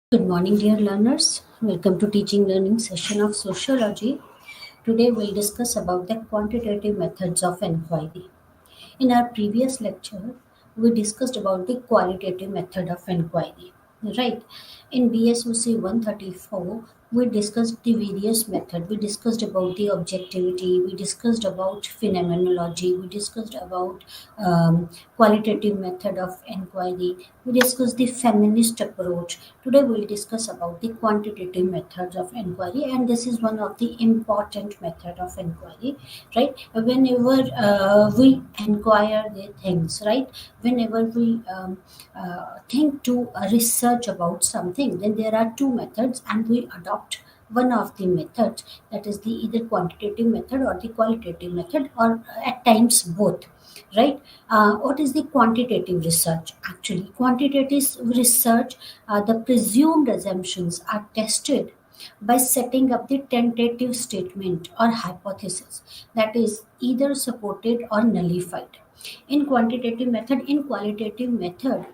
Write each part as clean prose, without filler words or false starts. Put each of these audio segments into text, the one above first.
Good morning, dear learners. Welcome to teaching learning session of sociology. Today we'll discuss about the quantitative methods of inquiry. In our previous lecture, we discussed about the qualitative method of inquiry. Right? In BSOC 134, we discussed the various methods. We discussed about the objectivity. We discussed about phenomenology. We discussed about qualitative method of inquiry. We discussed the feminist approach. Today we'll discuss about the quantitative methods of inquiry, and this is one of the important method of inquiry, right? Whenever we inquire the things, right? Whenever we think to research about something, then there are two methods, and we adopt one of the methods, that is the either quantitative method or the qualitative method, or at times both, right? What is the quantitative research? Actually, quantitative research, the presumed assumptions are tested by setting up the tentative statement or hypothesis that is either supported or nullified. In qualitative method,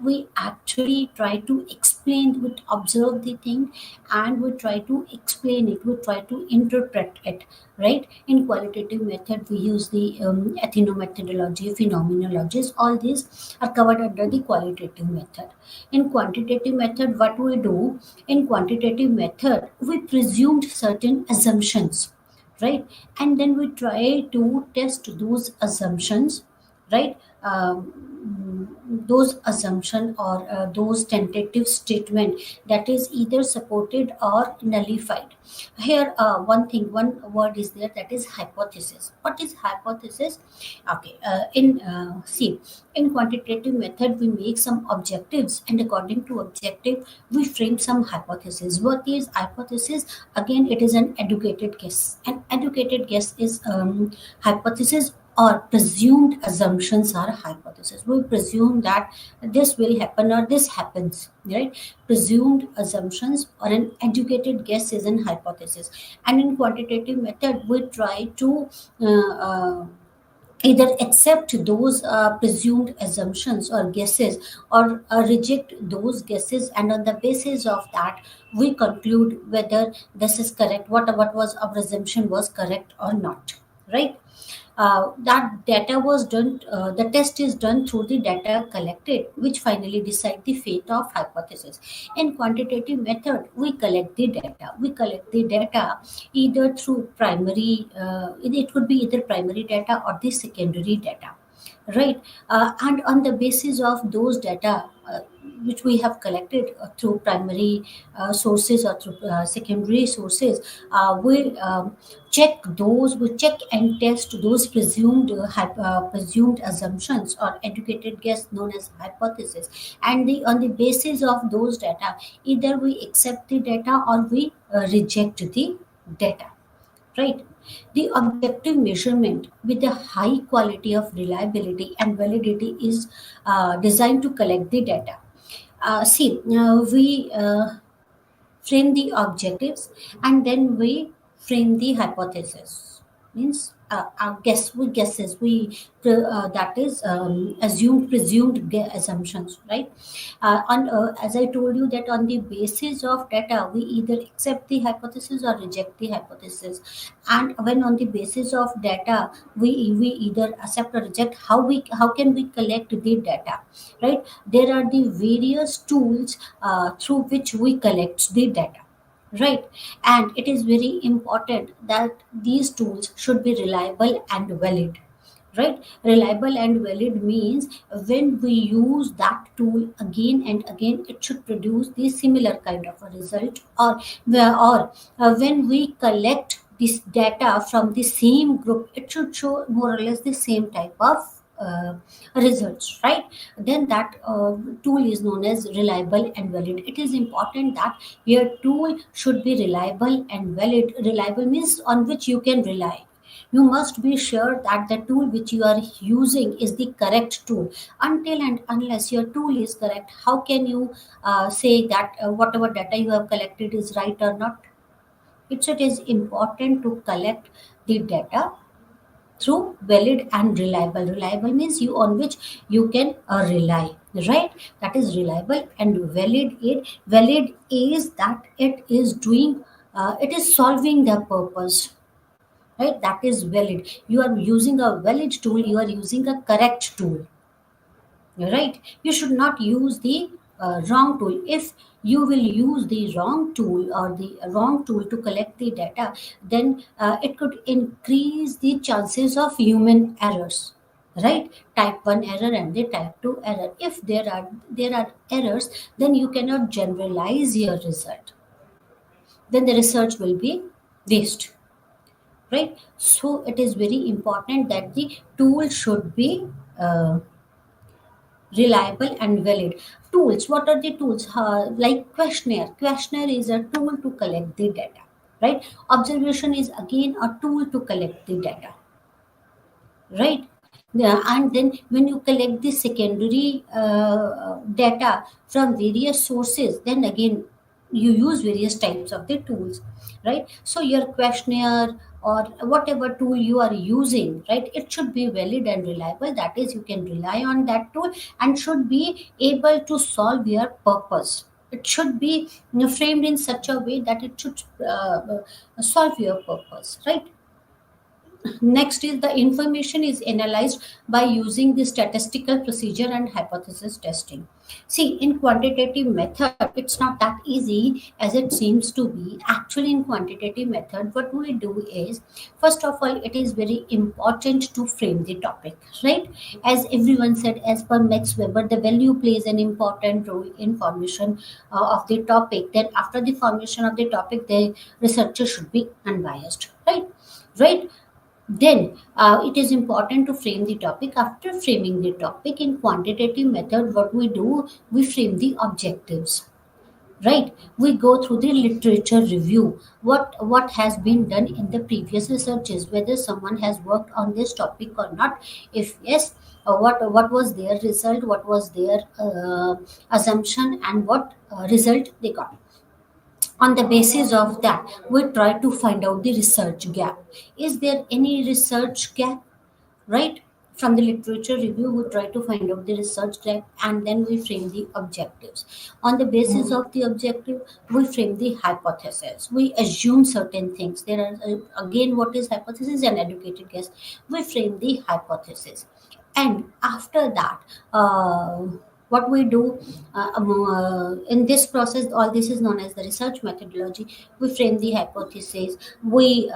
we actually try to explain, we observe the thing, and we try to explain it, we try to interpret it, right? In qualitative method, we use the ethnomethodology, phenomenologies. All these are covered under the qualitative method. In quantitative method, what we do, in quantitative method, we presumed certain assumptions, right? And then we try to test those assumptions, right? Those assumption or those tentative statement that is either supported or nullified. Here, one word is there, that is hypothesis. What is hypothesis? Okay, in see, in quantitative method, we make some objectives, and according to objective, we frame some hypothesis. What is hypothesis? Again, it is an educated guess. An educated guess is hypothesis, or presumed assumptions are hypothesis. We presume that this will happen or this happens, right? Presumed assumptions or an educated guess is an hypothesis. And in quantitative method, we try to either accept those presumed assumptions or guesses, or reject those guesses, and on the basis of that we conclude whether this is correct, what was our assumption was correct or not, right? That data was done, the test is done through the data collected, which finally decide the fate of hypothesis. In quantitative method, we collect the data either through primary, it could be either primary data or the secondary data, right? And on the basis of those data, which we have collected through primary sources or through secondary sources, we check and test those presumed assumptions or educated guess known as hypothesis. And on the basis of those data, either we accept the data or we reject the data, right? The objective measurement with a high quality of reliability and validity is designed to collect the data. We frame the objectives, and then we frame the hypothesis. Means our guess, we guesses, we that is assumed presumed assumptions, right? As I told you, that on the basis of data, we either accept the hypothesis or reject the hypothesis. And when on the basis of data, we either accept or reject, how can we collect the data, right? There are the various tools through which we collect the data, right? And it is very important that these tools should be reliable and valid, right? Reliable and valid means when we use that tool again and again, it should produce the similar kind of a result, or when we collect this data from the same group, it should show more or less the same type of results, right? Then that tool is known as reliable and valid. It is important that your tool should be reliable and valid. Reliable means on which you can rely. You must be sure that the tool which you are using is the correct tool. Until and unless your tool is correct, how can you say that whatever data you have collected is right or not? It is important to collect the data through valid and reliable. Reliable means you on which you can rely, right? That is reliable and valid. Valid is that it is doing, it is solving the purpose, right? That is valid. You are using a valid tool, you are using a correct tool, right? You should not use the wrong tool. If you will use the wrong tool or the wrong tool to collect the data, then it could increase the chances of human errors, right? Type 1 error and the type 2 error. If there are errors, then you cannot generalize your result, then the research will be waste, right? So it is very important that the tool should be uh, reliable and valid. Tools, what are the tools? Like questionnaire is a tool to collect the data, right? Observation is again a tool to collect the data, right? Yeah, and then when you collect the secondary data from various sources, then again you use various types of the tools, right? So your questionnaire or whatever tool you are using, right, it should be valid and reliable. That is, you can rely on that tool and should be able to solve your purpose. It should be, framed in such a way that it should solve your purpose, right? Next is the information is analyzed by using the statistical procedure and hypothesis testing. See, in quantitative method, it's not that easy as it seems to be. Actually, in quantitative method, what we do is, first of all, it is very important to frame the topic, right? As everyone said, as per Max Weber, the value plays an important role in formation of the topic. Then, after the formation of the topic, the researcher should be unbiased, right? Right. Then it is important to frame the topic. After framing the topic in quantitative method, what we do, we frame the objectives. Right? We go through the literature review. What has been done in the previous researches, whether someone has worked on this topic or not. If yes, what was their result, what was their assumption, and what result they got. On the basis of that, we try to find out the research gap. Is there any research gap, right? From the literature review, we try to find out the research gap, and then we frame the objectives. On the basis of the objective, we frame the hypothesis. We assume certain things. There are again, what is hypothesis? An educated guess. We frame the hypothesis, and after that, what we do, in this process, all this is known as the research methodology. We frame the hypothesis, we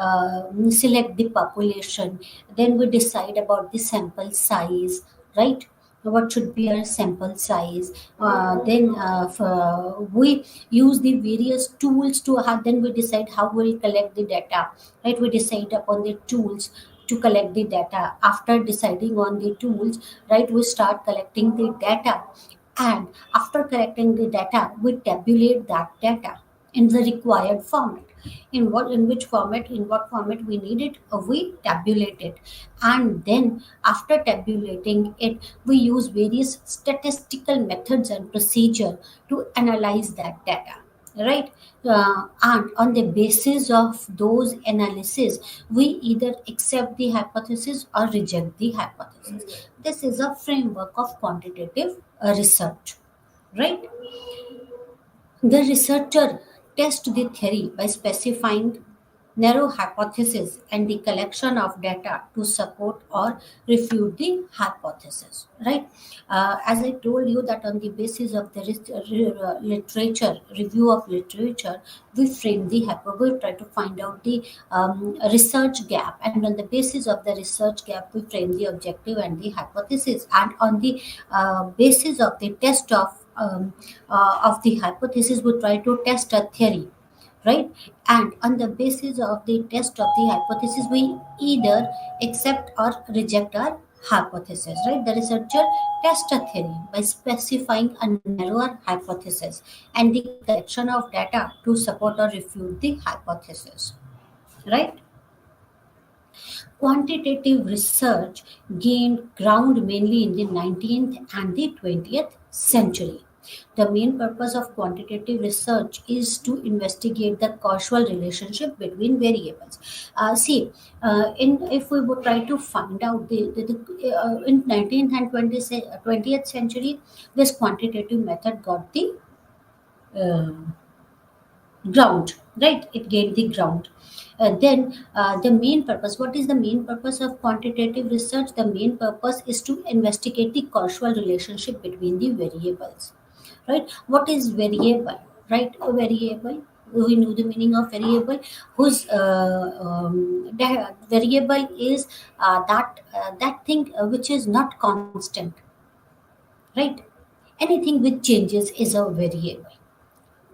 select the population, then we decide about the sample size, right? What should be our sample size? Then we use the various tools to have, then we decide how we'll collect the data, right? We decide upon the tools to collect the data. After deciding on the tools, right, we start collecting the data, and after collecting the data, we tabulate that data in the required format. In what format we need it, we tabulate it. And then after tabulating it, we use various statistical methods and procedure to analyze that data, right? And on the basis of those analysis, we either accept the hypothesis or reject the hypothesis. This is a framework of quantitative research, right? The researcher tests the theory by specifying narrow hypotheses and the collection of data to support or refute the hypothesis. Right? As I told you that on the basis of the literature review of literature, we frame the we try to find out the research gap, and on the basis of the research gap, we frame the objective and the hypothesis, and on the basis of the test of the hypothesis, we try to test a theory, right? And on the basis of the test of the hypothesis, we either accept or reject our hypothesis, right? The researcher tests a theory by specifying a narrower hypothesis and the collection of data to support or refute the hypothesis, right? Quantitative research gained ground mainly in the 19th and the 20th century. The main purpose of quantitative research is to investigate the causal relationship between variables. See, in if we would try to find out in 19th and 20th century, this quantitative method got the uh, ground, right? It gained the ground. Then the main purpose, what is the main purpose of quantitative research? The main purpose is to investigate the causal relationship between the variables, right? What is variable, right? A variable, we know the meaning of variable, whose the variable is that thing which is not constant, right? Anything which changes is a variable,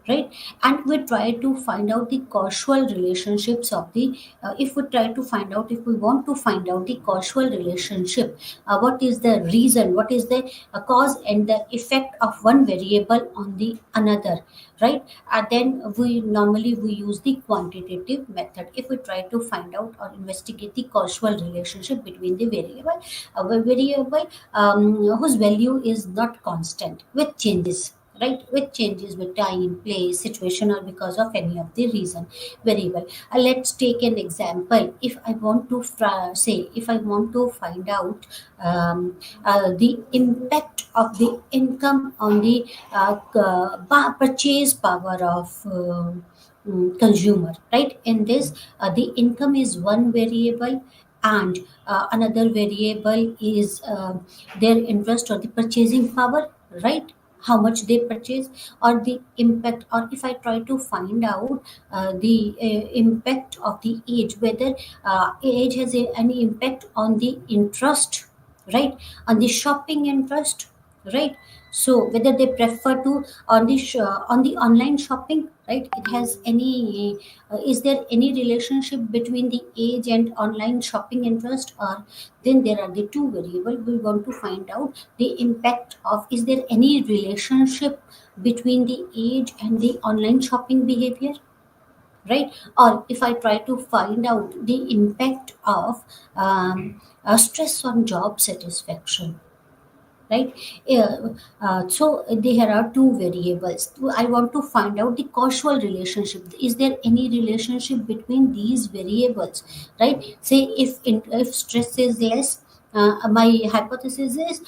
right? And we try to find out the causal relationships of the if we try to find out, if we want to find out the causal relationship, what is the reason, what is the cause and the effect of one variable on the another, right? Then we use the quantitative method if we try to find out or investigate the causal relationship between the variable, a variable whose value is not constant, with changes, right? With changes with time, place, situation, or because of any of the reason. Variable, let's take an example. If I want to say, if I want to find out the impact of the income on the purchase power of consumer, right? In this, the income is one variable, and another variable is their interest or the purchasing power, right? How much they purchase, or the impact, or if I try to find out the impact of the age, whether age has any impact on the interest, right? On the shopping interest, right? So whether they prefer to on the online shopping, right? It has any is there any relationship between the age and online shopping interest? Or then there are the two variable, we want to find out the impact of, is there any relationship between the age and the online shopping behavior, right? Or if I try to find out the impact of stress on job satisfaction, right? So there are two variables. I want to find out the causal relationship, is there any relationship between these variables, right? Say if stress is less, my hypothesis is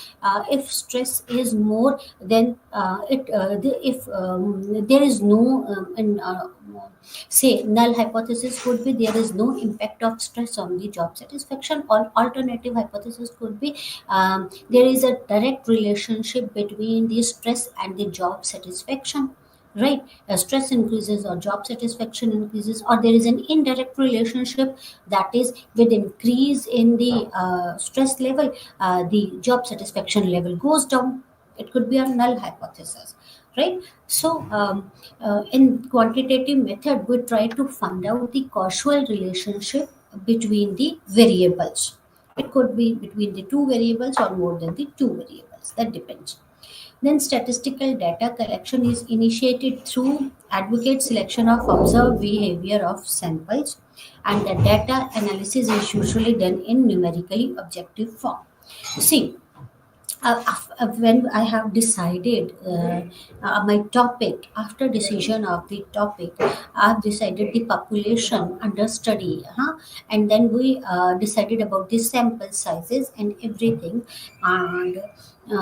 if stress is more, then if there is no say null hypothesis could be there is no impact of stress on the job satisfaction, or alternative hypothesis could be there is a direct relationship between the stress and the job satisfaction, right? Stress increases or job satisfaction increases, or there is an indirect relationship, that is with increase in the stress level, the job satisfaction level goes down. It could be a null hypothesis, right? So in quantitative method, we try to find out the causal relationship between the variables. It could be between the two variables or more than the two variables, that depends. Then statistical data collection is initiated through advocate selection of observed behavior of samples, and the data analysis is usually done in numerically objective form. See, when I have decided my topic, after decision of the topic, I've decided the population under study, and then we decided about the sample sizes and everything, and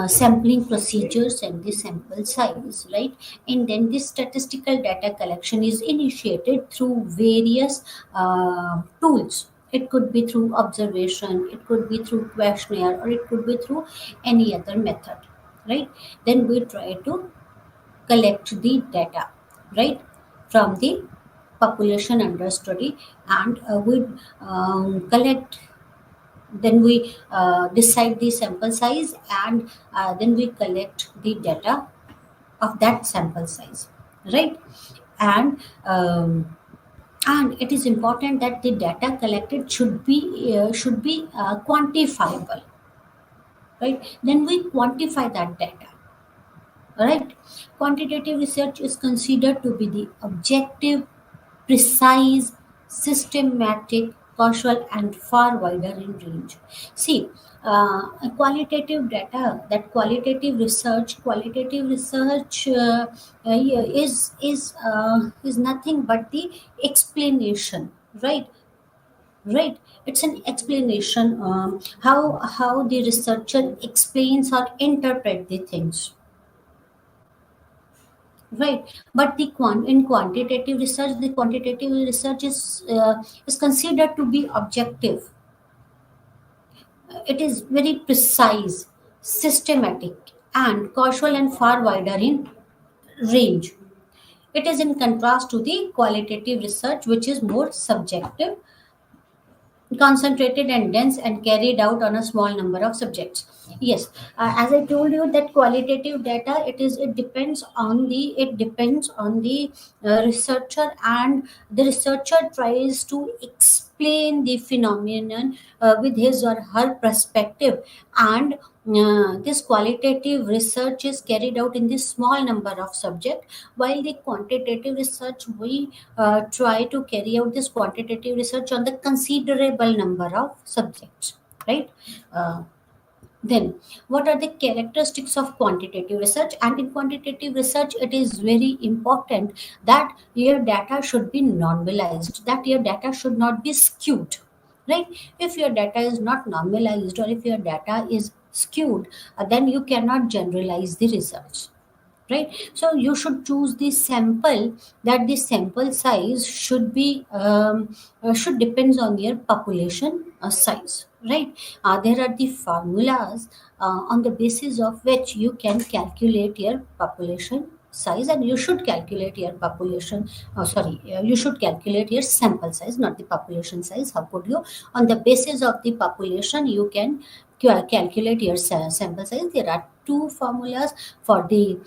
sampling procedures and the sample size, right? And then this statistical data collection is initiated through various tools. It could be through observation, it could be through questionnaire, or it could be through any other method, right? Then we try to collect the data, right, from the population under study, and we collect, then we decide the sample size, and then we collect the data of that sample size, right? And and it is important that the data collected should be quantifiable, right? Then we quantify that data, right? Quantitative research is considered to be the objective, precise, systematic, causal, and far wider in range. See, qualitative data, that qualitative research is nothing but the explanation, right? Right, it's an explanation, how the researcher explains or interpret the things, right? But in quantitative research is considered to be objective. It is very precise, systematic, and causal and far wider in range. It is in contrast to the qualitative research, which is more subjective, concentrated and dense, and carried out on a small number of subjects. Yes, as I told you, that qualitative data, it depends on the researcher, and the researcher tries to explain the phenomenon with his or her perspective. And this qualitative research is carried out in this small number of subjects, while the quantitative research, we try to carry out this quantitative research on the considerable number of subjects, right? Uh, then, what are the characteristics of quantitative research? And in quantitative research, it is very important that your data should be normalized, that your data should not be skewed, right? If your data is not normalized, or if your data is skewed, then you cannot generalize the results, right? So you should choose the sample, that the sample size should depends on your population size, right? There are the formulas on the basis of which you can calculate your population size, and you should calculate your population, you should calculate your sample size, not the population size. How could you? On the basis of the population, you can calculate your sample size. There are two formulas for the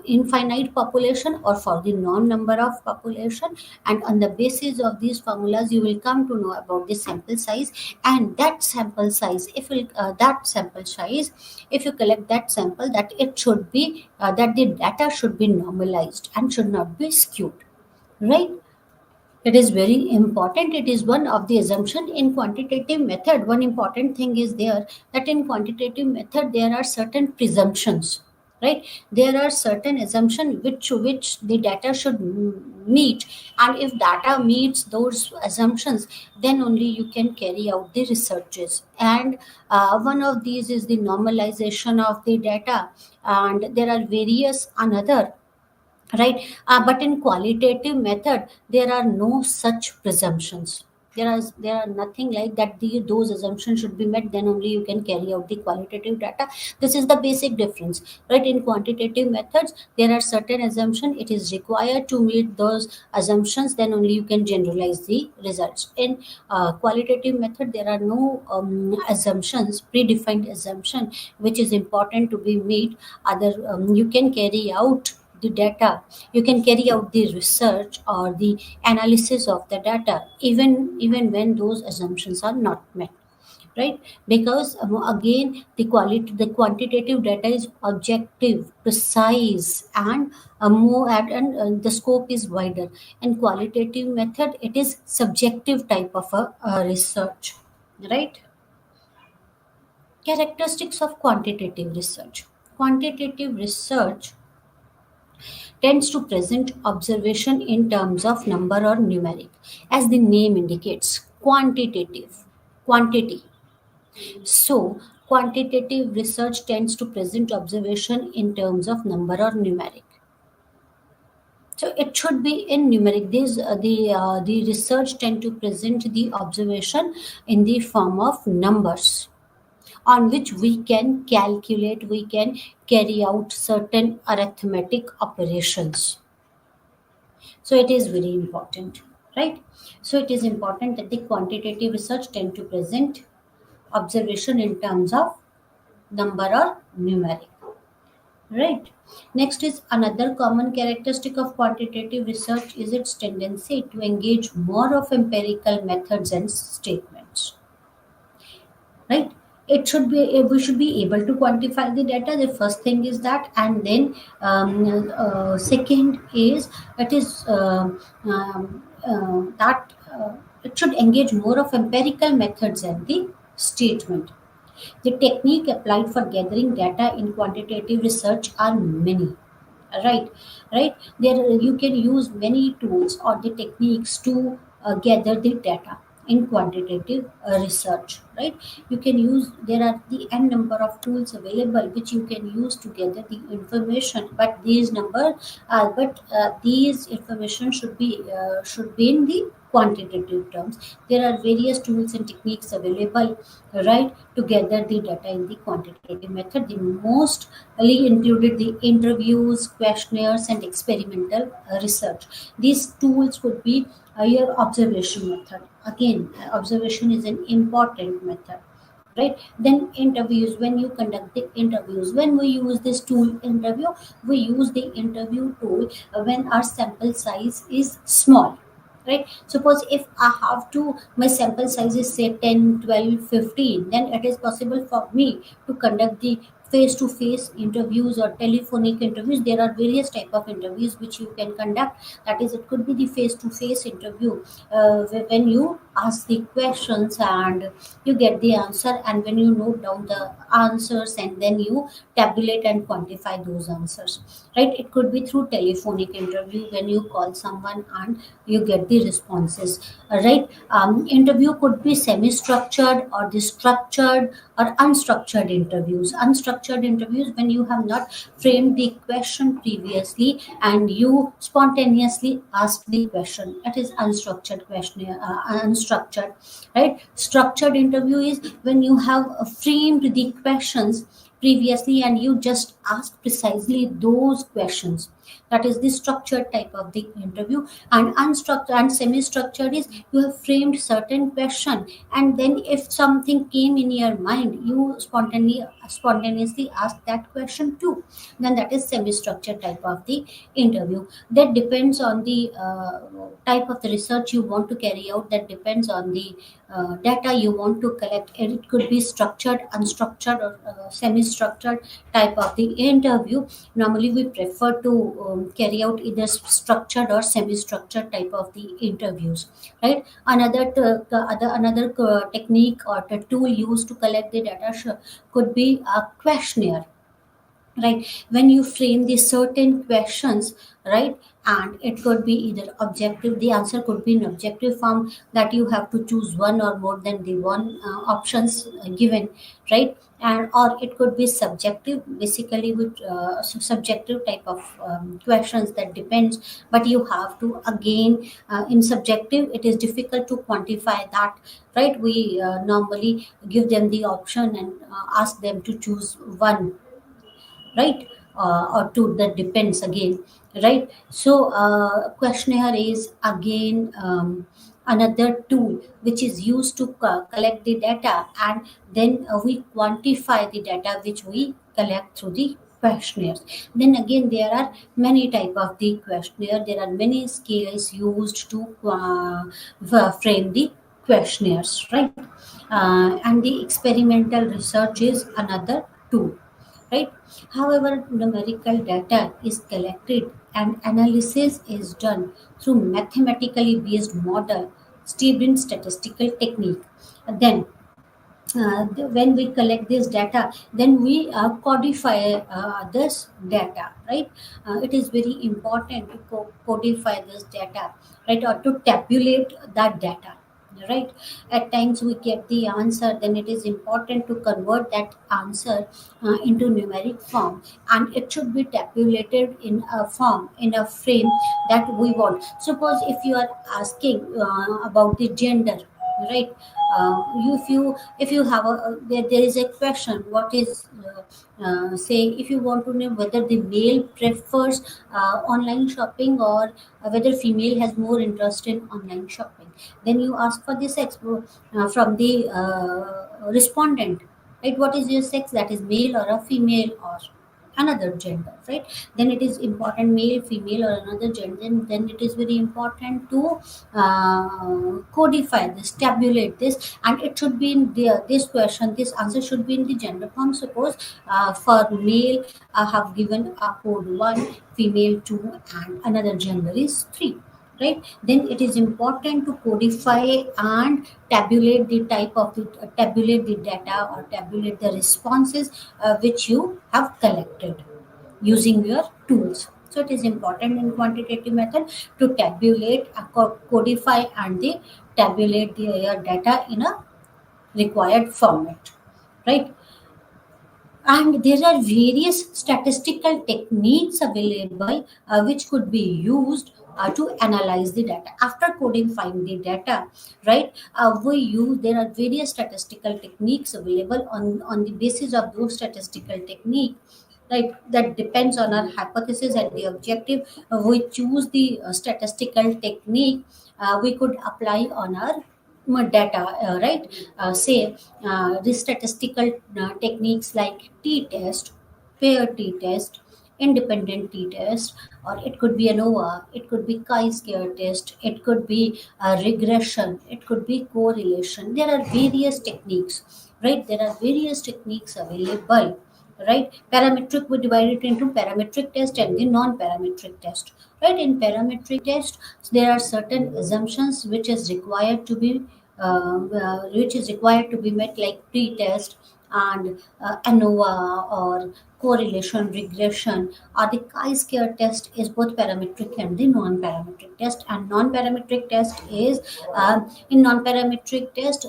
infinite population, or for the non-number of population, and on the basis of these formulas, you will come to know about the sample size. And that sample size, if you collect that sample, that it should be that the data should be normalized and should not be skewed, right? It is very important. It is one of the assumption in quantitative method. One important thing is there, that in quantitative method there are certain presumptions, right? There are certain assumptions which the data should meet, and if data meets those assumptions, then only you can carry out the researches. And one of these is the normalization of the data, and there are various another, right? But in qualitative method, there are no such presumptions. There are nothing like that. Those assumptions should be met, then only you can carry out the qualitative data. This is the basic difference, right? In quantitative methods, there are certain assumptions, it is required to meet those assumptions, then only you can generalize the results. In qualitative method, there are no assumptions, predefined assumption, which is important to be made. You can carry out the data, you can carry out the research or the analysis of the data, even when those assumptions are not met, right? Because again, the quantitative data is objective, precise, and more and the scope is wider. In qualitative method, it is subjective type of a research, right? Characteristics of quantitative research. Quantitative research tends to present observation in terms of number or numeric, as the name indicates, quantitative, quantity. So, quantitative research tends to present observation in terms of number or numeric. So, it should be in numeric. The research tend to present the observation in the form of numbers, on which we can carry out certain arithmetic operations. So it is very important, right? So it is important that the quantitative research tend to present observation in terms of number or numeric, right? Next is another common characteristic of quantitative research is its tendency to engage more of empirical methods and statements, right? it should be we should be able to quantify the data. The first thing is that, and then second is it is that it should engage more of empirical methods and the statement. The technique applied for gathering data in quantitative research are many. Right, right. There you can use many tools or the techniques to gather the data in quantitative research. Right, you can use. There are the n number of tools available which you can use to gather the information. But these information should be in the quantitative terms. There are various tools and techniques available, right, to gather the data in the quantitative method. The mostly included the interviews, questionnaires, and experimental research. These tools could be your observation method. Again, observation is an important method, right? Then interviews, when you conduct the interviews, when we use this tool interview, we use the interview tool when our sample size is small. Right, suppose if I have to, my sample size is say 10, 12, 15, then it is possible for me to conduct the face to face interviews or telephonic interviews. There are various type of interviews which you can conduct. That is, it could be the face to face interview, when you ask the questions and you get the answer, and when you note down the answers and then you tabulate and quantify those answers. Right, it could be through telephonic interview when you call someone and you get the responses. Right, interview could be semi structured or the structured or unstructured interviews. Unstructured interviews, when you have not framed the question previously and you spontaneously ask the question, that is unstructured question. Unstructured. Right, structured interview is when you have framed the questions previously and you just ask precisely those questions. That is the structured type of the interview. And unstructured and semi-structured is you have framed certain question, and then if something came in your mind, you spontaneously ask that question too. Then that is semi-structured type of the interview. That depends on the type of the research you want to carry out. That depends on the data you want to collect, and it could be structured, unstructured, or semi-structured type of the interview. Normally we prefer to carry out either structured or semi-structured type of the interviews. Right, another technique or the tool used to collect the data could be a questionnaire. Right, when you frame the certain questions, right, and it could be either objective, the answer could be in objective form, that you have to choose one or more than the one options given. Right, and or it could be subjective, basically with subjective type of questions. That depends, but you have to again, in subjective it is difficult to quantify that. Right, we normally give them the option and ask them to choose one. Right, or two, that depends again. Right, so questionnaire is again another tool which is used to collect the data, and then we quantify the data which we collect through the questionnaires. Then again, there are many type of the questionnaire. There are many scales used to frame the questionnaires. Right, and the experimental research is another tool. Right, however, numerical data is collected and analysis is done through mathematically based model steeped in statistical technique. Then when we collect this data, then we codify this data. Right, it is very important to codify this data, right, or to tabulate that data. Right, at times we get the answer, then it is important to convert that answer into numeric form, and it should be tabulated in a form, in a frame that we want. Suppose if you are asking about the gender. Right, if you have there is a question, what is say, if you want to know whether the male prefers online shopping, or whether female has more interest in online shopping, then you ask for this from the respondent. Right, what is your sex, that is male or a female, or another gender, right? Then it is important male, female, or another gender. Then it is very important to codify this, tabulate this, and it should be in this question. This answer should be in the gender form. Suppose for male, I have given a code one, female two, and another gender is three, right? Then it is important to codify and tabulate the type of the tabulate the data or tabulate the responses which you have collected using your tools. So it is important in quantitative method to tabulate, codify, and the tabulate the data in a required format, right? And there are various statistical techniques available which could be used to analyze the data after codifying the data, right? We use There are various statistical techniques available. On the basis of those statistical technique, right, that depends on our hypothesis and the objective, we choose the statistical technique we could apply on our data, right? Say the statistical techniques like t-test, pair t-test, independent t-test, or it could be ANOVA, it could be chi-square test, it could be regression, it could be correlation. There are various techniques, right? There are various techniques available, right? Parametric, we divide it into parametric test and the non-parametric test, right? In parametric test, there are certain assumptions which is required to be met, like pre-test and ANOVA or correlation, regression, or the chi-square test is both parametric and the non-parametric test. And non-parametric test is in non-parametric test,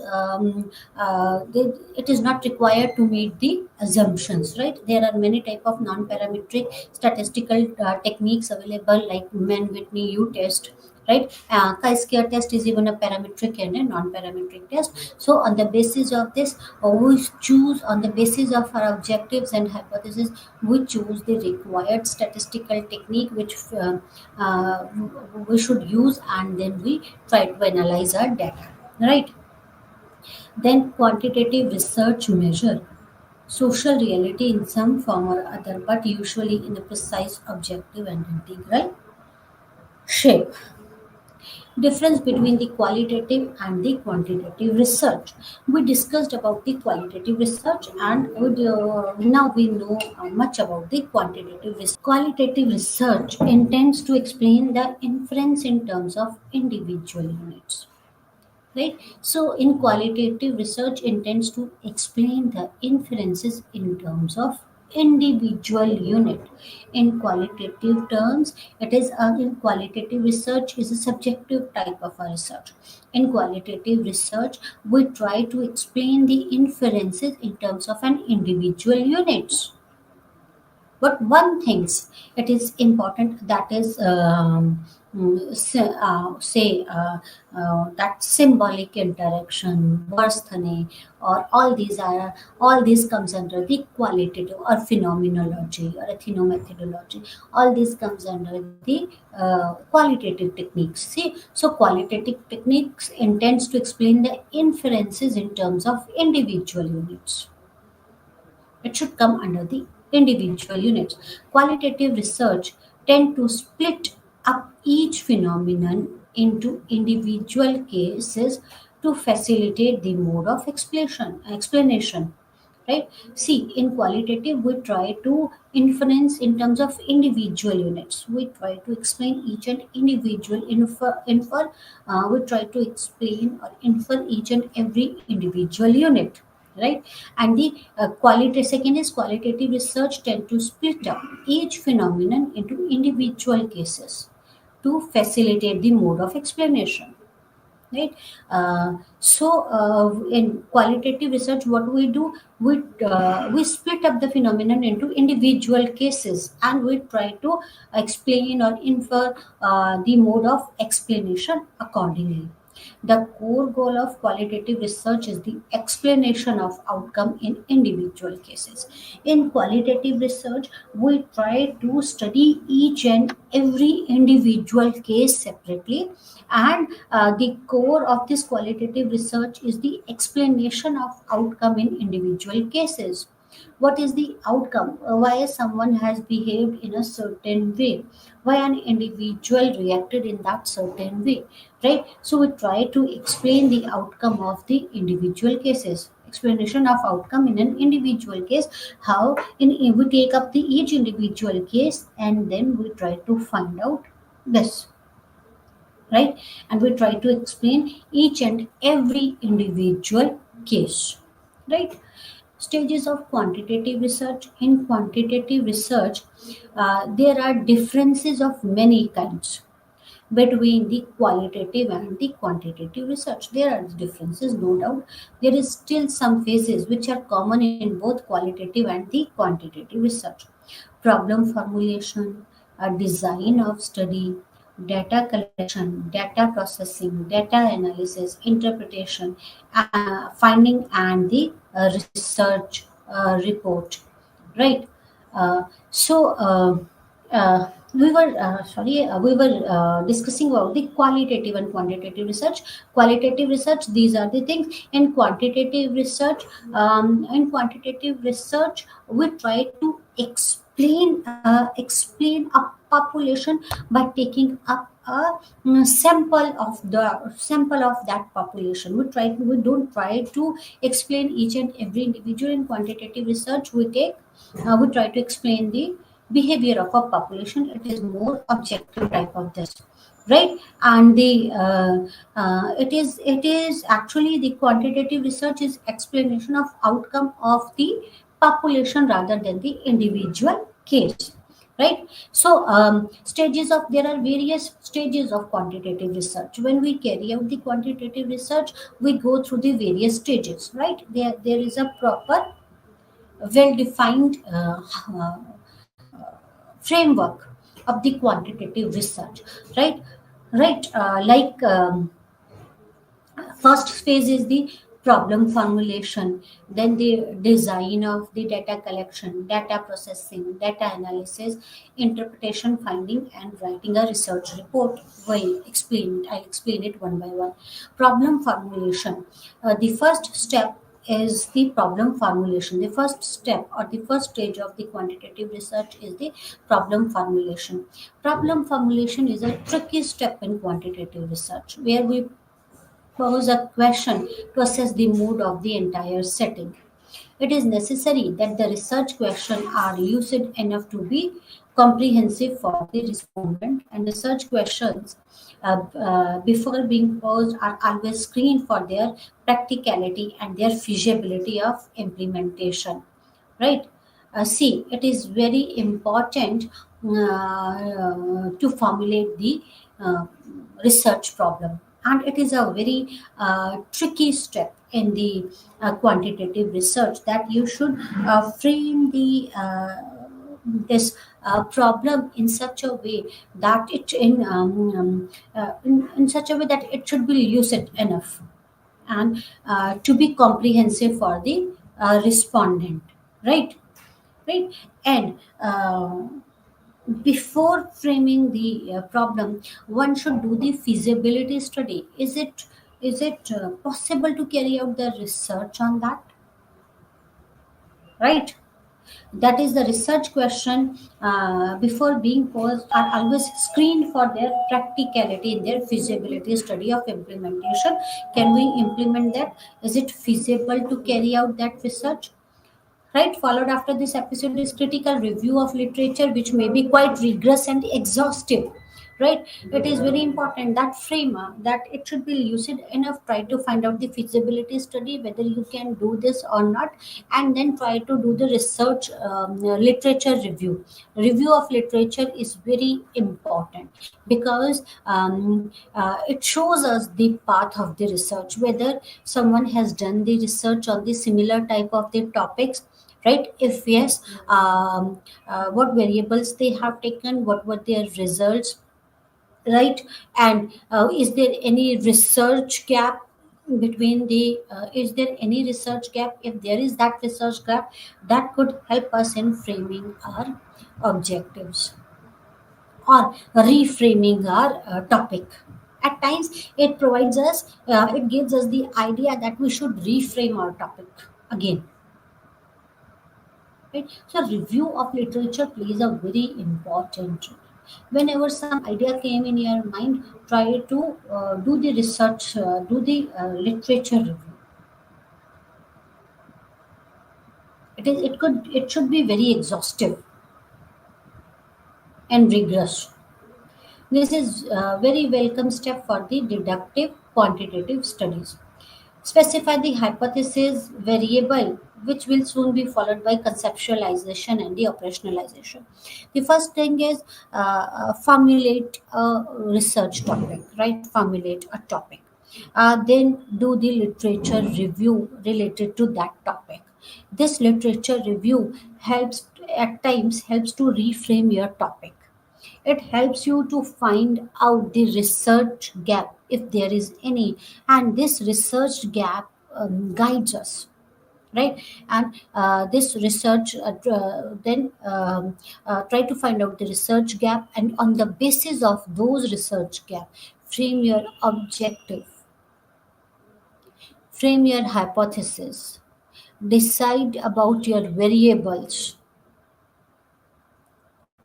it is not required to meet the assumptions, right? There are many type of non-parametric statistical techniques available, like Mann-Whitney U-test, right? Chi-square test is even a parametric and a non-parametric test. So on the basis of this, we choose, on the basis of our objectives and hypothesis, we choose the required statistical technique which uh, we should use, and then we try to analyze our data, right? Then quantitative research measure social reality in some form or other, but usually in a precise, objective, and integral shape. Difference between the qualitative and the quantitative research. We discussed about the qualitative research, and now we know much about the quantitative research. Qualitative research intends to explain the inference in terms of individual units, right? So in qualitative research intends to explain the inferences in terms of individual unit. In qualitative terms, it is in qualitative research is a subjective type of a research. In qualitative research, we try to explain the inferences in terms of an individual units. But one things it is important, that is say that symbolic interaction, Varsthane, or all these comes under the qualitative or phenomenology or ethnomethodology. All these comes under the qualitative techniques. See, so qualitative techniques intends to explain the inferences in terms of individual units. It should come under the individual units. Qualitative research tend to split up each phenomenon into individual cases to facilitate the mode of explanation. Right? See, in qualitative, we try to inference in terms of individual units. We try to explain each and individual we try to explain or infer each and every individual unit, right? And the quality second is qualitative research tend to split up each phenomenon into individual cases to facilitate the mode of explanation, right? In qualitative research, what we do, we split up the phenomenon into individual cases, and we try to explain or infer the mode of explanation accordingly. The core goal of qualitative research is the explanation of outcome in individual cases. In qualitative research, we try to study each and every individual case separately, and the core of this qualitative research is the explanation of outcome in individual cases. What is the outcome? Why someone has behaved in a certain way? Why an individual reacted in that certain way? Right? So we try to explain the outcome of the individual cases. Explanation of outcome in an individual case. How in we take up the each individual case and then we try to find out this, right? And we try to explain each and every individual case, right? Stages of quantitative research. In quantitative research, there are differences of many kinds between the qualitative and the quantitative research. There are differences, no doubt. There is still some phases which are common in both qualitative and the quantitative research. Problem formulation, design of study, data collection, data processing, data analysis, interpretation, finding, and the research report. Right. We were discussing about the qualitative and quantitative research. Qualitative research, these are the things. In quantitative research, we try to explain a population by taking up a sample of that population. We don't try to explain each and every individual. In quantitative research, we try to explain the behavior of a population. It is more objective type of this, right? And the it is actually the quantitative research is explanation of outcome of the population rather than the individual case, right? So stages of there are various stages of quantitative research. When we carry out the quantitative research, we go through the various stages, right? There is a proper well defined framework of the quantitative research, right? First phase is the problem formulation, then the design of the data collection, data processing, data analysis, interpretation, finding, and writing a research report. I'll explain it one by one. Problem formulation. The first step is the problem formulation. The first step or the first stage of the quantitative research is the problem formulation. Problem formulation is a tricky step in quantitative research where we pose a question to assess the mood of the entire setting. It is necessary that the research questions are lucid enough to be comprehensive for the respondent, and research questions before being posed are always screened for their practicality and their feasibility of implementation. Right? See, it is very important to formulate the uh, research problem, and it is a very tricky step in the quantitative research that you should frame the this problem in such a way that in such a way that it should be lucid enough and to be comprehensive for the respondent, right? Right. And before framing the problem, one should do the feasibility study. Is it possible to carry out the research on that, right? That is the research question before being posed are always screened for their practicality, their feasibility study of implementation. Can we implement that? Is it feasible to carry out that research? Right, followed after this episode is critical review of literature, which may be quite rigorous and exhaustive. Right, it is very important that frame that it should be lucid enough. Try to find out the feasibility study whether you can do this or not, and then try to do the research literature review of literature is very important because it shows us the path of the research, whether someone has done the research on the similar type of the topics, right? If yes, what variables they have taken, what were their results, right? And is there any research gap between the is there any research gap? If there is that research gap, that could help us in framing our objectives or reframing our topic. At times it gives us the idea that we should reframe our topic again, right? So review of literature plays a very important role. Whenever some idea came in your mind, try to do the research, do the literature review. It should be very exhaustive and rigorous. This is a very welcome step for the deductive quantitative studies. Specify the hypothesis variable, which will soon be followed by conceptualization and the operationalization. The first thing is formulate a research topic, right? Formulate a topic. Then do the literature review related to that topic. This literature review helps at times helps to reframe your topic. It helps you to find out the research gap if there is any, and this research gap guides us, right? And this research then try to find out the research gap, and on the basis of those research gap, frame your objective, frame your hypothesis, decide about your variables,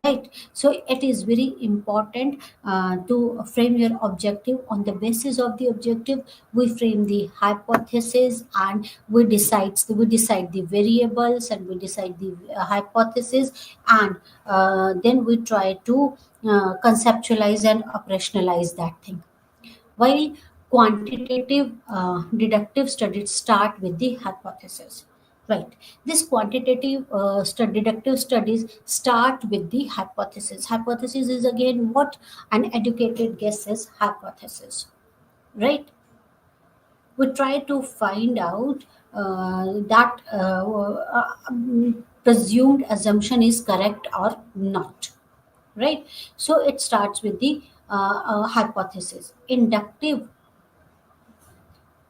right? So it is very important to frame your objective. On the basis of the objective, we frame the hypothesis, and we decide the variables, and we decide the hypothesis, and then we try to conceptualize and operationalize that thing. While quantitative deductive studies start with the hypothesis. Right. This quantitative deductive studies start with the hypothesis. Hypothesis is again what an educated guess is hypothesis. Right. We try to find out that presumed assumption is correct or not. Right. So it starts with the hypothesis. Inductive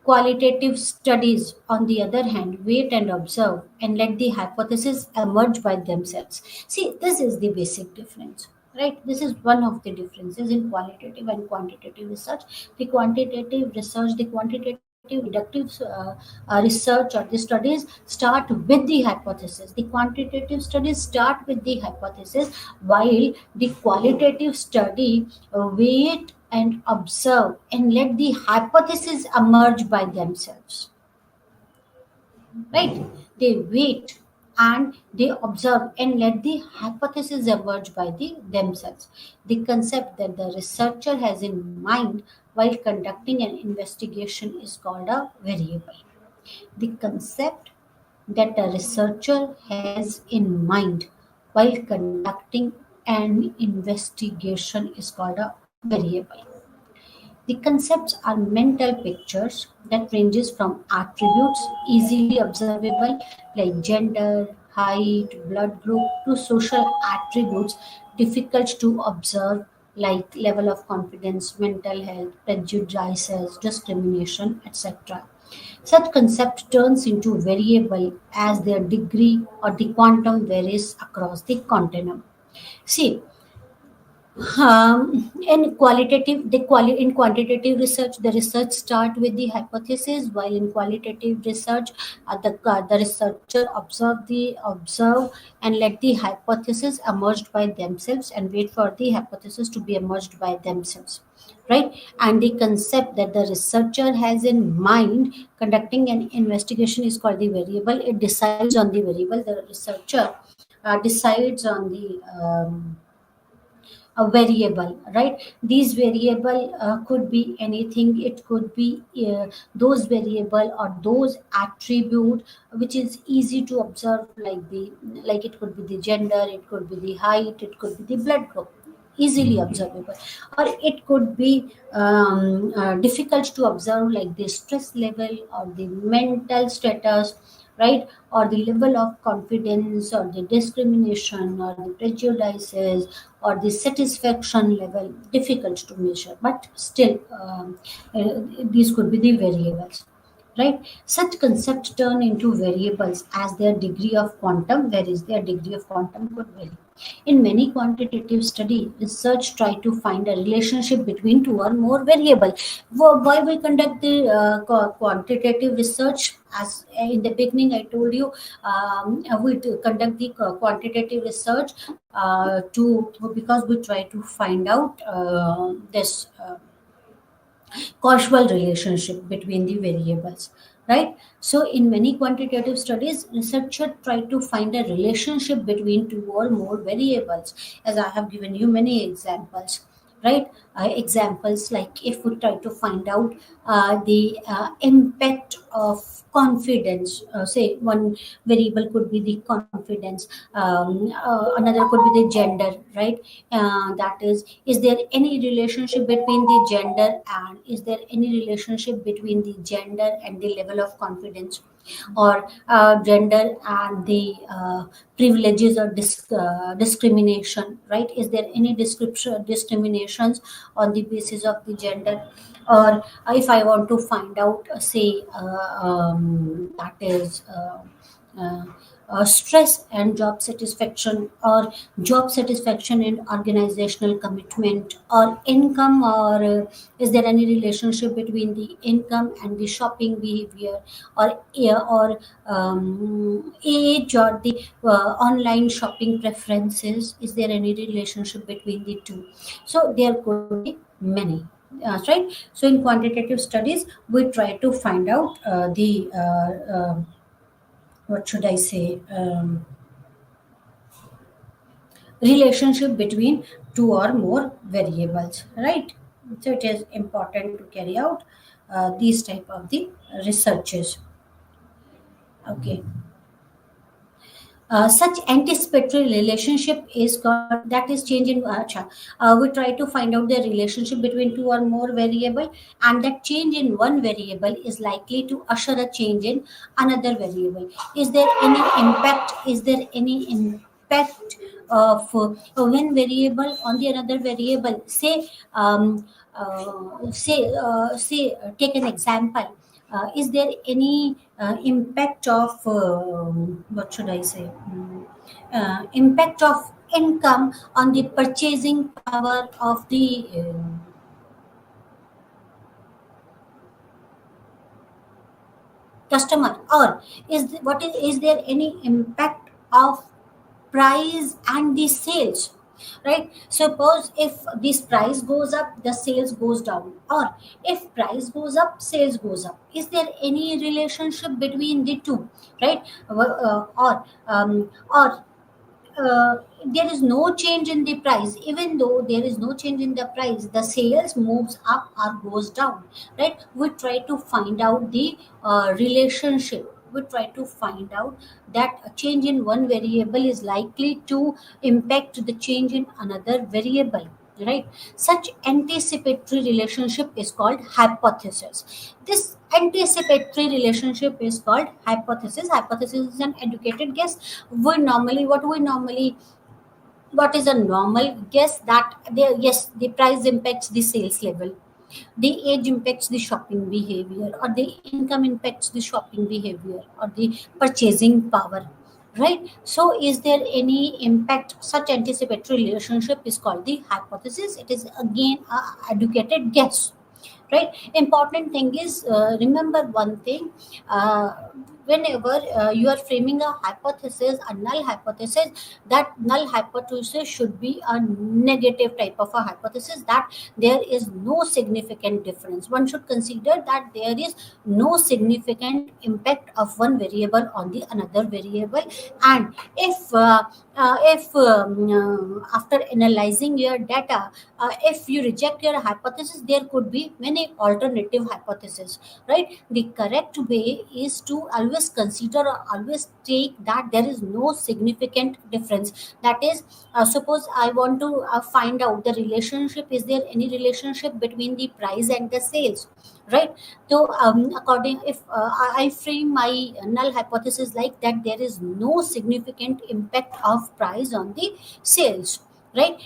qualitative studies, on the other hand, wait and observe and let the hypotheses emerge by themselves. See, this is the basic difference, right? This is one of the differences in qualitative and quantitative research. The quantitative research, the quantitative deductive research or the studies start with the hypothesis. The quantitative studies start with the hypothesis, while the qualitative study wait and observe and let the hypotheses emerge by themselves, right? They wait and they observe and let the hypotheses emerge by themselves. The concept that the researcher has in mind while conducting an investigation is called a variable. The concept that a researcher has in mind while conducting an investigation is called a variable. The concepts are mental pictures that ranges from attributes easily observable like gender, height, blood group to social attributes difficult to observe like level of confidence, mental health, prejudices, discrimination, etc. Such concept turns into variable as their degree or the quantum varies across the continuum. See, in quantitative research, the research start with the hypothesis, while in qualitative research, the researcher observe and let the hypothesis emerged by themselves and wait for the hypothesis to be emerged by themselves, right? And the concept that the researcher has in mind conducting an investigation is called the variable. It decides on the variable. The researcher decides on the a variable, right? These variable could be anything. It could be those variable or those attribute which is easy to observe, like it could be the gender, it could be the height, it could be the blood group, easily observable. Or it could be difficult to observe, like the stress level or the mental status, right? Or the level of confidence or the discrimination or the prejudices or the satisfaction level, difficult to measure, but still these could be the variables, right? Such concepts turn into variables as their degree of quantum varies. Their degree of quantum could vary. In many quantitative studies, research try to find a relationship between two or more variables. Why we conduct the quantitative research? As in the beginning, I told you, we do conduct the quantitative research to because we try to find out this. Causal relationship between the variables, right? So in many quantitative studies, researchers try to find a relationship between two or more variables, as I have given you many examples, right? Examples like if we try to find out the impact of confidence, say one variable could be the confidence, another could be the gender, right? That is there any relationship between the gender, and is there any relationship between the gender and the level of confidence, or gender and the privileges or discrimination, right? Is there any description discriminations on the basis of the gender? Or if I want to find out, say, that is uh, stress and job satisfaction, or job satisfaction and organizational commitment, or income, or is there any relationship between the income and the shopping behavior, or age, or the online shopping preferences? Is there any relationship between the two? So there could be many, right? So in quantitative studies, we try to find out the what should I say, relationship between two or more variables, right? So it is important to carry out these type of the researches. Okay. Such anticipatory relationship is called, that is change in we try to find out the relationship between two or more variable, and that change in one variable is likely to usher a change in another variable. Is there any impact, is there any impact of one variable on the another variable? Say, take an example. Is there any impact of what should I say? Impact of income on the purchasing power of the customer? Or is there any impact of price and the sales, right? Suppose if this price goes up, the sales goes down, or if price goes up, sales goes up. Is there any relationship between the two, right? Or there is no change in the price. Even though there is no change in the price, the sales moves up or goes down, right? We try to find out the relationship. We try to find out that a change in one variable is likely to impact the change in another variable, right? Such anticipatory relationship is called hypothesis. This anticipatory relationship is called hypothesis. Hypothesis is an educated guess. What is a normal guess? That yes, the price impacts the sales level, the age impacts the shopping behavior, or the income impacts the shopping behavior, or the purchasing power, right? So is there any impact? Such anticipatory relationship is called the hypothesis. It is again a educated guess, right? Important thing is, remember one thing. uh, Whenever you are framing a hypothesis, a null hypothesis, that null hypothesis should be a negative type of a hypothesis, that there is no significant difference. One should consider that there is no significant impact of one variable on the another variable. And if after analyzing your data, if you reject your hypothesis, there could be many alternative hypotheses, right? The correct way is to always consider, or always take that there is no significant difference. That is, suppose I want to find out the relationship, is there any relationship between the price and the sales, right? So according, if I frame my null hypothesis like that, there is no significant impact of price on the sales, right?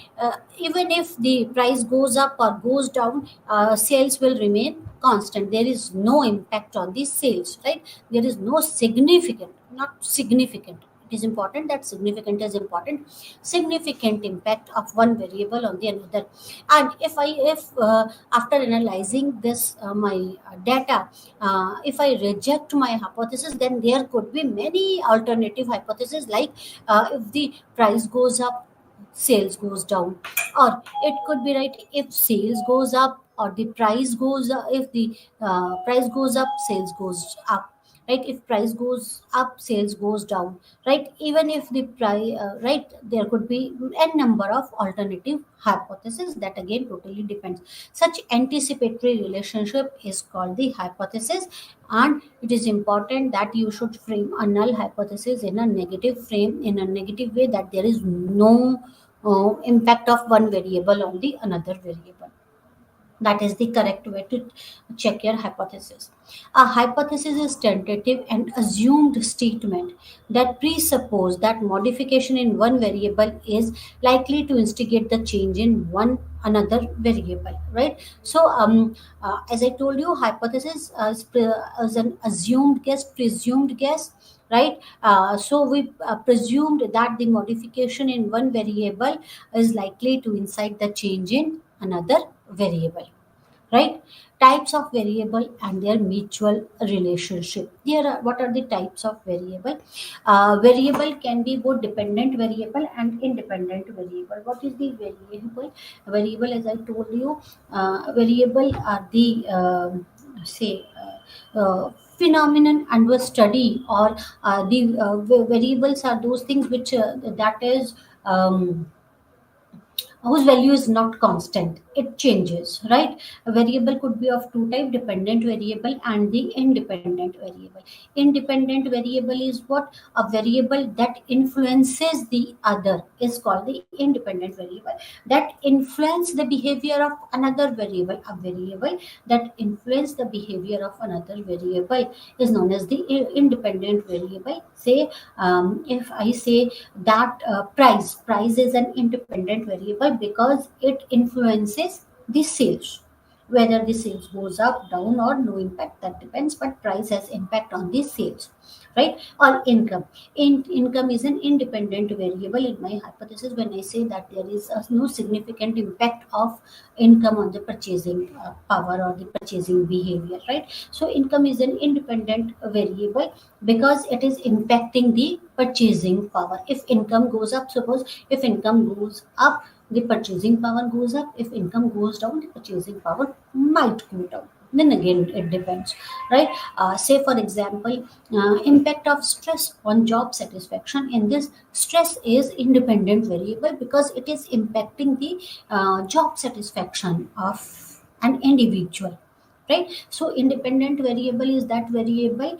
Even if the price goes up or goes down, sales will remain constant. There is no impact on the sales, right? There is no significant, not significant, is important, that significant is important. Significant impact of one variable on the another. And if after analyzing this my data, if I reject my hypothesis, then there could be many alternative hypotheses, like if the price goes up, sales goes down. Or it could be, right, if sales goes up or the price goes up, if the price goes up, sales goes up, right? If price goes up, sales goes down, right? Even if the price, right, there could be n number of alternative hypotheses. That again totally depends. Such anticipatory relationship is called the hypothesis. And it is important that you should frame a null hypothesis in a negative frame, in a negative way, that there is no impact of one variable on the another variable. That is the correct way to check your hypothesis. A hypothesis is tentative and assumed statement that presuppose that modification in one variable is likely to instigate the change in one another variable, right? So as I told you, hypothesis is an assumed guess, presumed guess, right? So we presumed that the modification in one variable is likely to incite the change in another variable, right? Types of variable and their mutual relationship. There are, what are the types of variable? Variable can be both dependent variable and independent variable. What is the variable? Variable, as I told you, variable are the say phenomenon under study, or the variables are those things which that is whose value is not constant, it changes, right? A variable could be of two type, dependent variable and the independent variable. Independent variable is what? A variable that influences the other is called the independent variable, that influence the behavior of another variable. A variable that influence the behavior of another variable is known as the independent variable. Say if I say that price is an independent variable because it influences the sales. Whether the sales goes up, down, or no impact, that depends, but price has impact on the sales, right? Or income. Income is an independent variable in my hypothesis when I say that there is no significant impact of income on the purchasing power or the purchasing behavior, right? So income is an independent variable because it is impacting the purchasing power. If income goes up, suppose if income goes up, the purchasing power goes up. If income goes down, the purchasing power might go down. Then again, it depends, right? Say for example, impact of stress on job satisfaction. In this, stress is independent variable because it is impacting the job satisfaction of an individual, right? So independent variable is that variable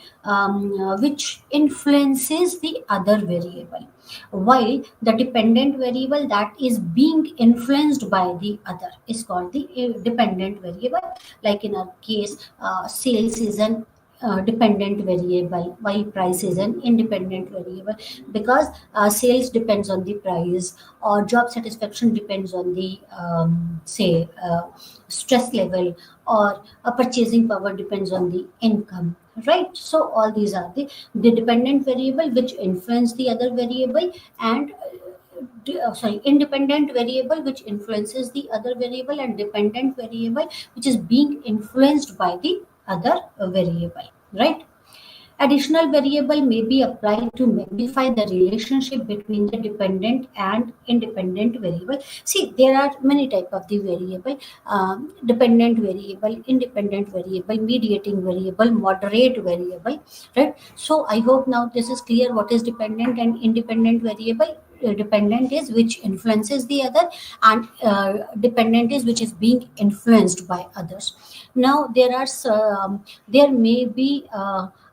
which influences the other variable, while the dependent variable that is being influenced by the other is called the dependent variable. Like in our case, sales is an dependent variable, while price is an independent variable, because sales depends on the price, or job satisfaction depends on the say stress level, or purchasing power depends on the income, right? So all these are the dependent variable which influence the other variable, and independent variable which influences the other variable, and dependent variable which is being influenced by the other variable, right? Additional variable may be applied to magnify the relationship between the dependent and independent variable. See, there are many type of the variable: dependent variable, independent variable, mediating variable, moderate variable, right? So I hope now this is clear what is dependent and independent variable. Dependent is which influences the other, and dependent is which is being influenced by others. Now there may be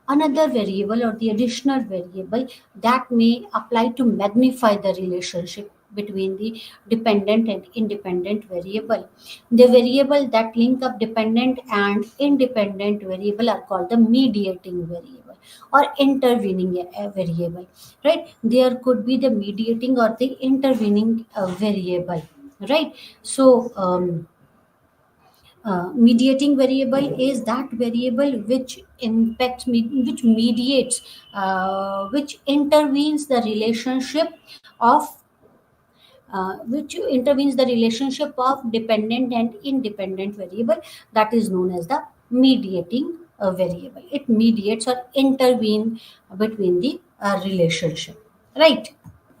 another variable or the additional variable that may apply to magnify the relationship between the dependent and independent variable. The variable that link up dependent and independent variable are called the mediating variable or intervening variable, right? There could be the mediating or the intervening variable, right? So Mediating variable is that variable which which mediates, which intervenes the relationship of dependent and independent variable, that is known as the mediating variable. It mediates or intervene between the relationship, right?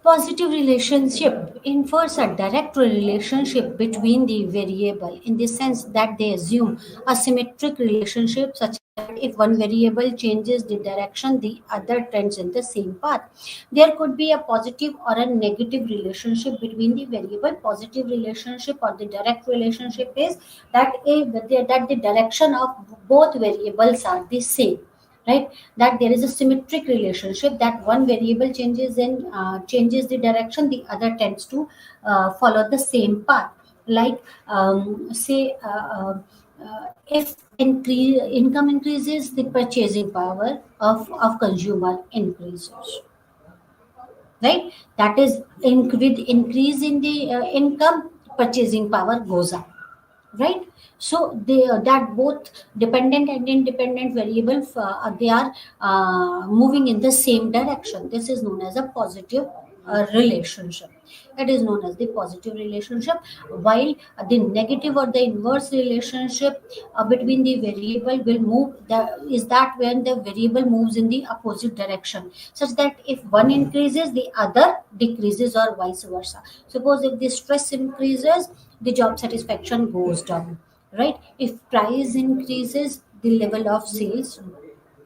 Positive relationship infers a direct relationship between the variable in the sense that they assume a symmetric relationship such that if one variable changes the direction, the other trends in the same path. There could be a positive or a negative relationship between the variable. Positive relationship or the direct relationship is that the direction of both variables are the same, right? That there is a symmetric relationship, that one variable changes the direction, the other tends to follow the same path. Like, say, if income increases, the purchasing power of consumer increases, right? That is, with increase in the income, purchasing power goes up, right? So they that both dependent and independent variables, they are moving in the same direction. This is known as a positive relationship. It is known as the positive relationship. While the negative or the inverse relationship between the variable will move, is that when the variable moves in the opposite direction, such that if one increases, the other decreases, or vice versa. Suppose if the stress increases, the job satisfaction goes down, right? If price increases, the level of sales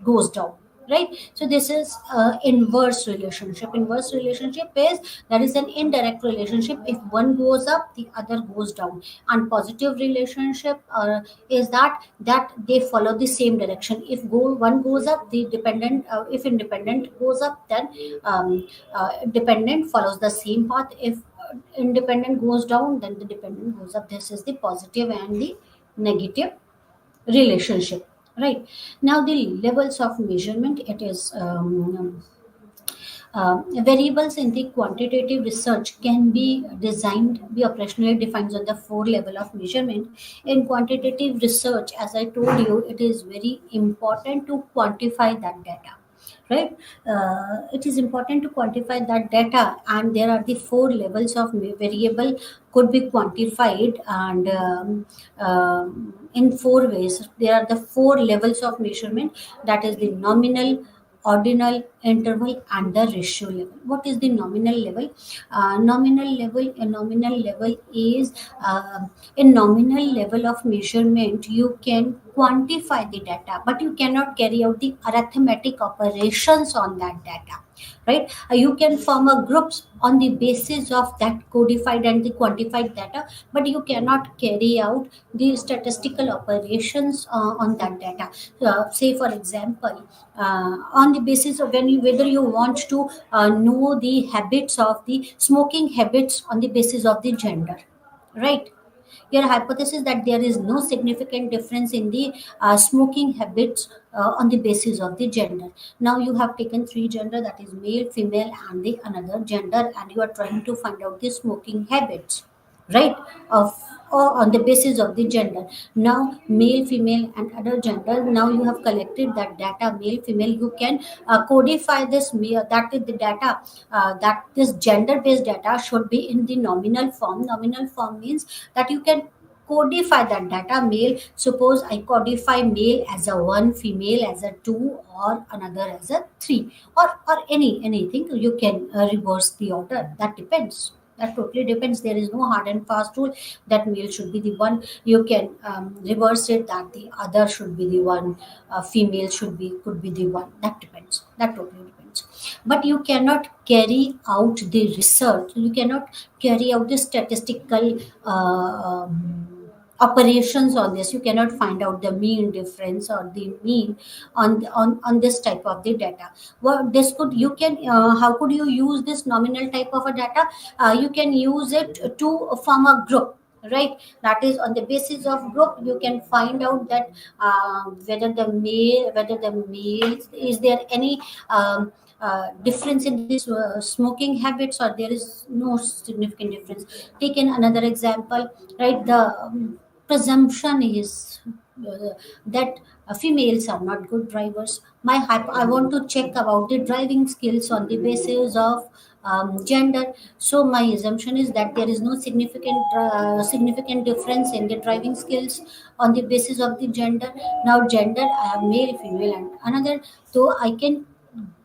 goes down, right? So this is inverse relationship. Inverse relationship is, that is an indirect relationship. If one goes up, the other goes down. And positive relationship is that they follow the same direction. If one goes up, the dependent, if independent goes up, then dependent follows the same path. If independent goes down, then the dependent goes up. This is the positive and the negative relationship, right? Now the levels of measurement, it is variables in the quantitative research can be operationally defined on the four level of measurement. In quantitative research, as I told you, it is very important to quantify that data, right? It is important to quantify that data, and there are the four levels of variable could be quantified, and in four ways. There are the four levels of measurement, that is the nominal, ordinal, interval, and the ratio level. What is the nominal level? Nominal level is, in nominal level of measurement, you can quantify the data, but you cannot carry out the arithmetic operations on that data, right? You can form a groups on the basis of that codified and the quantified data, but you cannot carry out the statistical operations on that data. Say for example, on the basis of whether you want to know the habits of the smoking habits on the basis of the gender, right? Your hypothesis that there is no significant difference in the smoking habits on the basis of the gender. Now you have taken three gender, that is male, female, and the another gender, and you are trying to find out the smoking habits, right? Of, or on the basis of the gender. Now male, female, and other gender. Now you have collected that data, male, female. You can codify this. That is the data. That this gender-based data should be in the nominal form. Nominal form means that you can codify that data. Male, suppose I codify male as a 1, female as a 2, or another as a 3, or anything. You can reverse the order. That depends. That totally depends. There is no hard and fast rule that male should be the one. You can reverse it, that the other should be the one, female could be the one. That depends. That totally depends. But you cannot carry out the research. You cannot carry out the statistical operations on this. You cannot find out the mean difference or the mean on this type of the data. Well, this could you can how could you use this nominal type of a data? You can use it to form a group, right? That is, on the basis of group, you can find out that whether the male, is there any difference in this smoking habits, or there is no significant difference. Taken another example, right? presumption is that females are not good drivers. I want to check about the driving skills on the basis of gender. So my assumption is that there is no significant difference in the driving skills on the basis of the gender. Now gender, I have male, female, and another. So I can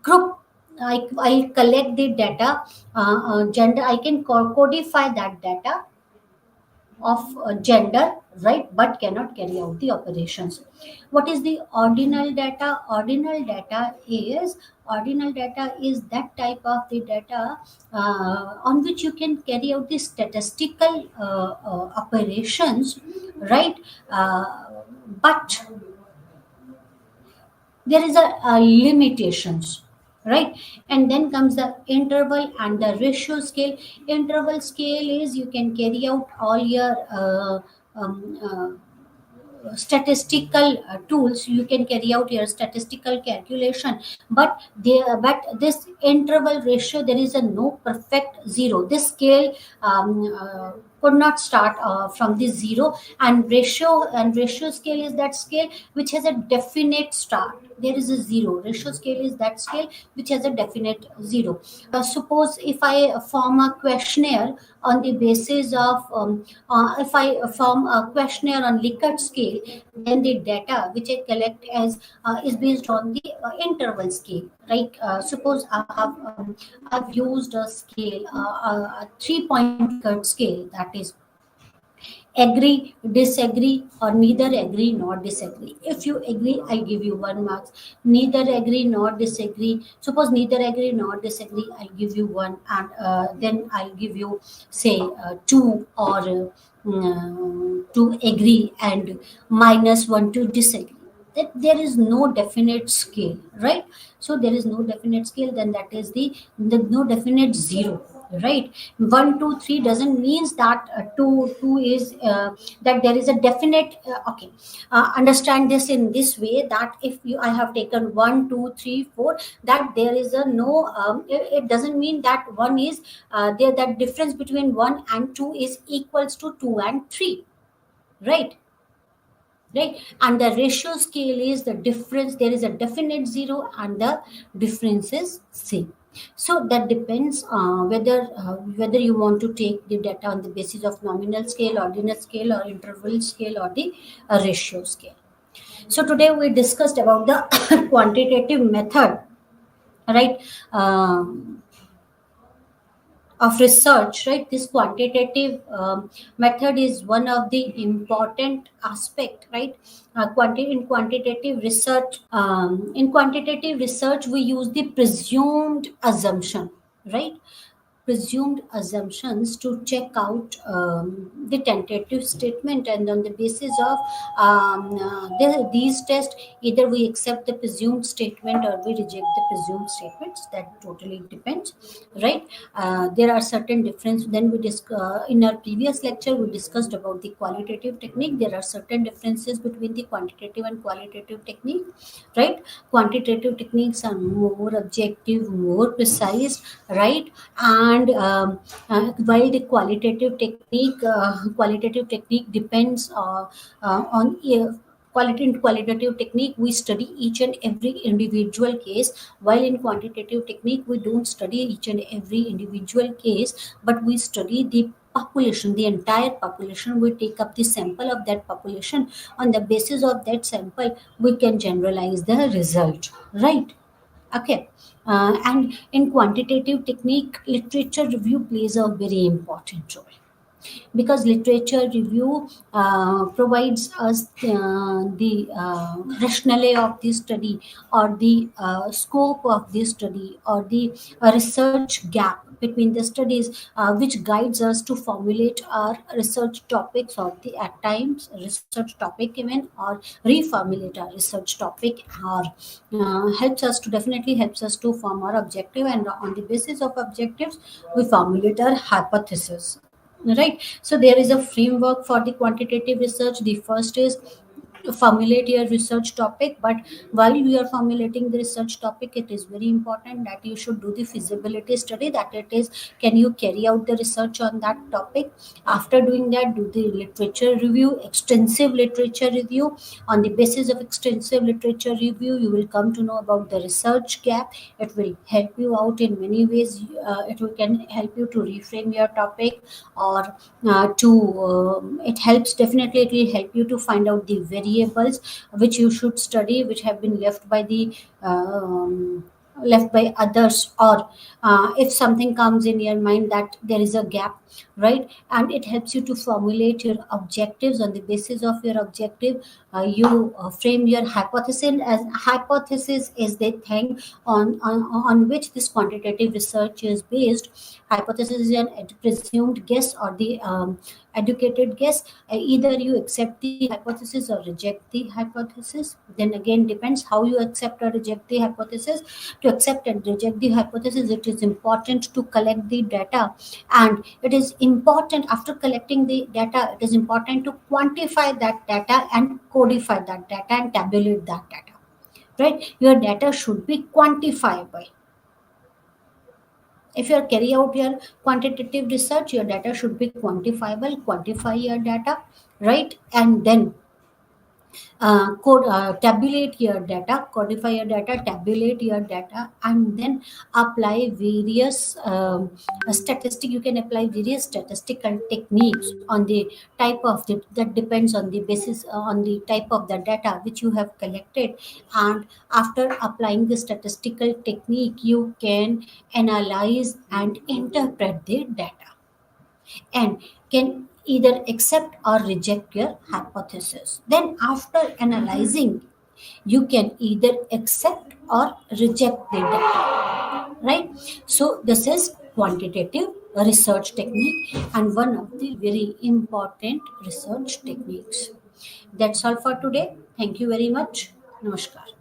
group. I collect the data, gender. I can codify that data of gender, right, but cannot carry out the operations. What is the ordinal data? Ordinal data is that type of the data on which you can carry out the statistical operations, right? But there is a limitations, right? And then comes the interval and the ratio scale. Interval scale is you can carry out all your um, statistical tools, you can carry out your statistical calculation, but this interval ratio, there is a no perfect zero. This scale could not start from the zero. And ratio scale is that scale which has a definite start. There is a zero. Ratio scale is that scale which has a definite zero. Suppose if I form a questionnaire on the basis of if I form a questionnaire on Likert scale, then the data which I collect as is based on the interval scale. Right? Suppose I've used a scale, a 3-point Likert scale, that is agree, disagree, or neither agree nor disagree. If you agree, I give you 1 marks. Neither agree nor disagree, suppose neither agree nor disagree, I'll give you one, and then I'll give you, say, two, or to agree, and -1 to disagree. That there is no definite scale, right? So there is no definite scale, then that is the no definite zero, right? 1 2 3 doesn't means that two is that there is a definite okay. Understand this in this way, that if you I have taken 1 2 3 4, that there is a no it doesn't mean that one is there, that difference between 1 and 2 is equals to 2 and 3, right? Right? And the ratio scale is the difference. There is a definite zero and the difference is same. So that depends whether you want to take the data on the basis of nominal scale, ordinal scale, or interval scale, or the ratio scale. So today we discussed about the quantitative method, right? Of research, right? This quantitative method is one of the important aspect, right? In quantitative research, we use the presumed assumption, right? Presumed assumptions to check out the tentative statement, and on the basis of these tests, either we accept the presumed statement or we reject the presumed statements. That totally depends, right? There are certain difference. Then in our previous lecture we discussed about the qualitative technique. There are certain differences between the quantitative and qualitative technique, right? Quantitative techniques are more objective, more precise, right? And while the qualitative technique depends on qualitative technique, we study each and every individual case, while in quantitative technique we don't study each and every individual case, but we study the population, the entire population. We take up the sample of that population. On the basis of that sample, we can generalize the result, right? Okay. And in quantitative technique, literature review plays a very important role, because literature review provides us the rationale of the study, or the scope of the study, or the research gap between the studies, which guides us to formulate our research topics, or the at times research topic even, or reformulate our research topic, or helps us to form our objective, and on the basis of objectives we formulate our hypothesis, right? So there is a framework for the quantitative research. The first is formulate your research topic, but while you are formulating the research topic, it is very important that you should do the feasibility study, that it is, can you carry out the research on that topic. After doing that, do the literature review, extensive literature review. On the basis of extensive literature review, you will come to know about the research gap. It will help you out in many ways. Can help you to reframe your topic, or to it helps, definitely it will help you to find out the variables which you should study, which have been left by others, or if something comes in your mind that there is a gap, right? And it helps you to formulate your objectives. On the basis of your objective, you frame your hypothesis. As hypothesis is the thing on which this quantitative research is based. Hypothesis is an presumed guess, or the educated guess. Either you accept the hypothesis or reject the hypothesis. Then again, depends how you accept or reject the hypothesis. To accept and reject the hypothesis, it is important to collect the data, and it is important, after collecting the data, it is important to quantify that data and codify that data and tabulate that data, right? Your data should be quantifiable. If you are carry out your quantitative research, your data should be quantifiable. Quantify your data, right? And then tabulate your data, codify your data, tabulate your data, and then apply various statistic. You can apply various statistical techniques on the type of the, that depends on the basis on the type of the data which you have collected. And after applying the statistical technique, you can analyze and interpret the data, and can either accept or reject your hypothesis. Then, after analyzing, you can either accept or reject the data, right? So, this is quantitative research technique, and one of the very important research techniques. That's all for today. Thank you very much. Namaskar.